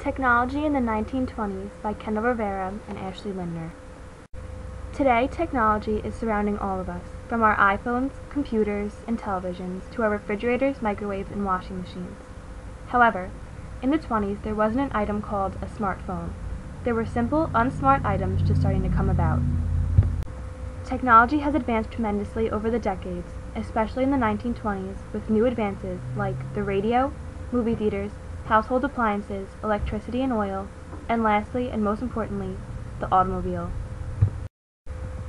Technology in the 1920s by Kendall Rivera and Ashley Lindner. Today, technology is surrounding all of us, from our iPhones, computers, and televisions to our refrigerators, microwaves, and washing machines. However, in the 20s, there wasn't an item called a smartphone. There were simple, unsmart items just starting to come about. Technology has advanced tremendously over the decades, especially in the 1920s, with new advances like the radio, movie theaters, household appliances, electricity and oil, and lastly, and most importantly, the automobile.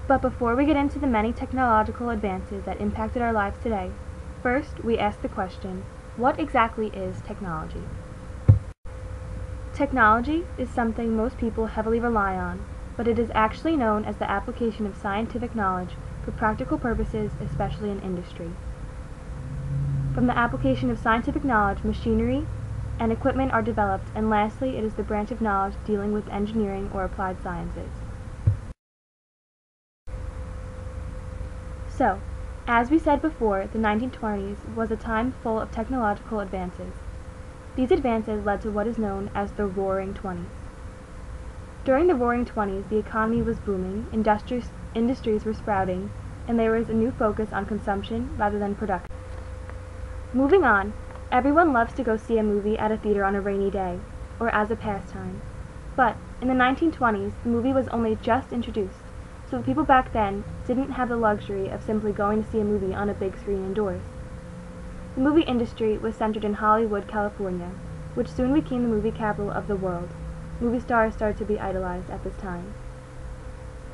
But before we get into the many technological advances that impacted our lives today, first we ask the question, what exactly is technology? Technology is something most people heavily rely on, but it is actually known as the application of scientific knowledge for practical purposes, especially in industry. From the application of scientific knowledge, machinery and equipment are developed, and lastly, it is the branch of knowledge dealing with engineering or applied sciences. So, as we said before, the 1920s was a time full of technological advances. These advances led to what is known as the Roaring Twenties. During the Roaring Twenties, the economy was booming, industries were sprouting, and there was a new focus on consumption rather than production. Moving on, everyone loves to go see a movie at a theater on a rainy day, or as a pastime. But in the 1920s, the movie was only just introduced, so the people back then didn't have the luxury of simply going to see a movie on a big screen indoors. The movie industry was centered in Hollywood, California, which soon became the movie capital of the world. Movie stars started to be idolized at this time.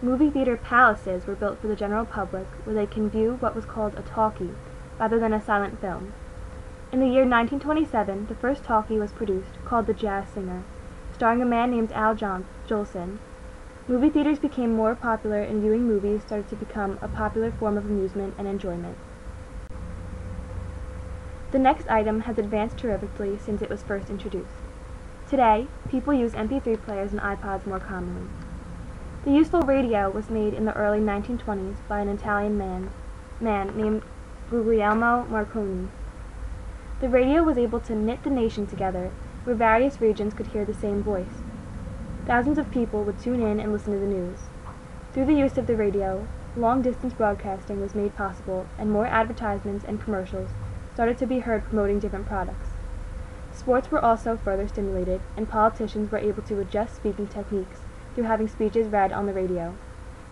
Movie theater palaces were built for the general public where they can view what was called a talkie rather than a silent film. In the year 1927, the first talkie was produced, called The Jazz Singer, starring a man named Al Jolson. Movie theaters became more popular, and viewing movies started to become a popular form of amusement and enjoyment. The next item has advanced terrifically since it was first introduced. Today, people use MP3 players and iPods more commonly. The useful radio was made in the early 1920s by an Italian man named Guglielmo Marconi. The radio was able to knit the nation together, where various regions could hear the same voice. Thousands of people would tune in and listen to the news. Through the use of the radio, long-distance broadcasting was made possible, and more advertisements and commercials started to be heard promoting different products. Sports were also further stimulated, and politicians were able to adjust speaking techniques through having speeches read on the radio.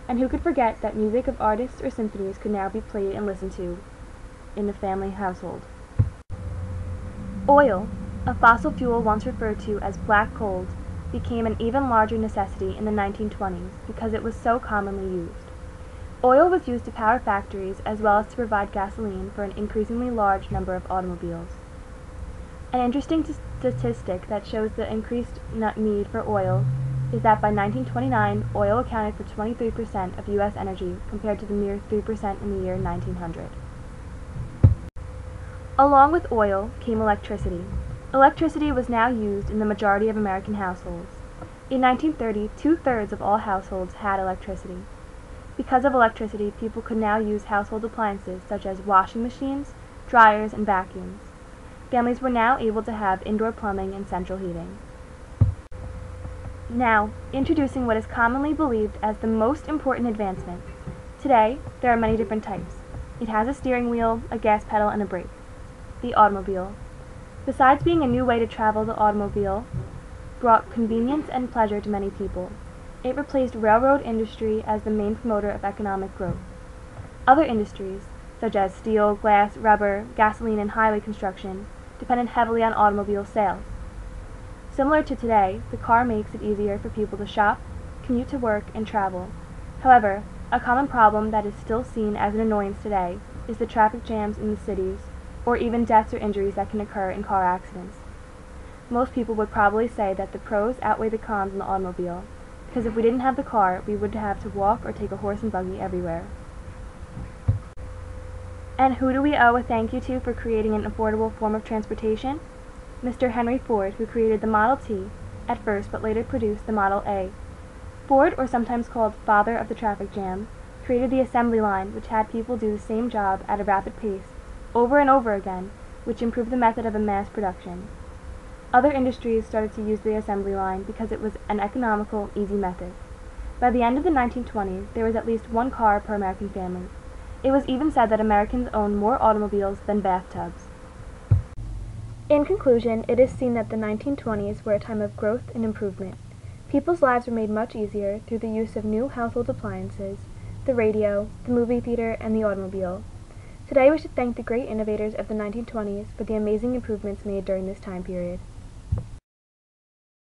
And who could forget that music of artists or symphonies could now be played and listened to in the family household. Oil, a fossil fuel once referred to as black gold, became an even larger necessity in the 1920s because it was so commonly used. Oil was used to power factories as well as to provide gasoline for an increasingly large number of automobiles. An interesting statistic that shows the increased need for oil is that by 1929, oil accounted for 23% of U.S. energy compared to the mere 3% in the year 1900. Along with oil came electricity. Electricity was now used in the majority of American households. In 1930, 2/3 of all households had electricity. Because of electricity, people could now use household appliances such as washing machines, dryers, and vacuums. Families were now able to have indoor plumbing and central heating. Now, introducing what is commonly believed as the most important advancement. Today, there are many different types. It has a steering wheel, a gas pedal, and a brake. The automobile. Besides being a new way to travel, the automobile brought convenience and pleasure to many people. It replaced railroad industry as the main promoter of economic growth. Other industries, such as steel, glass, rubber, gasoline, and highway construction, depended heavily on automobile sales. Similar to today, the car makes it easier for people to shop, commute to work, and travel. However, a common problem that is still seen as an annoyance today is the traffic jams in the cities, or even deaths or injuries that can occur in car accidents. Most people would probably say that the pros outweigh the cons in the automobile, because if we didn't have the car, we would have to walk or take a horse and buggy everywhere. And who do we owe a thank you to for creating an affordable form of transportation? Mr. Henry Ford, who created the Model T at first but later produced the Model A. Ford, or sometimes called father of the traffic jam, created the assembly line, which had people do the same job at a rapid pace over and over again, which improved the method of a mass production. Other industries started to use the assembly line because it was an economical, easy method. By the end of the 1920s, there was at least one car per American family. It was even said that Americans owned more automobiles than bathtubs. In conclusion, it is seen that the 1920s were a time of growth and improvement. People's lives were made much easier through the use of new household appliances, the radio, the movie theater, and the automobile. Today we should thank the great innovators of the 1920s for the amazing improvements made during this time period.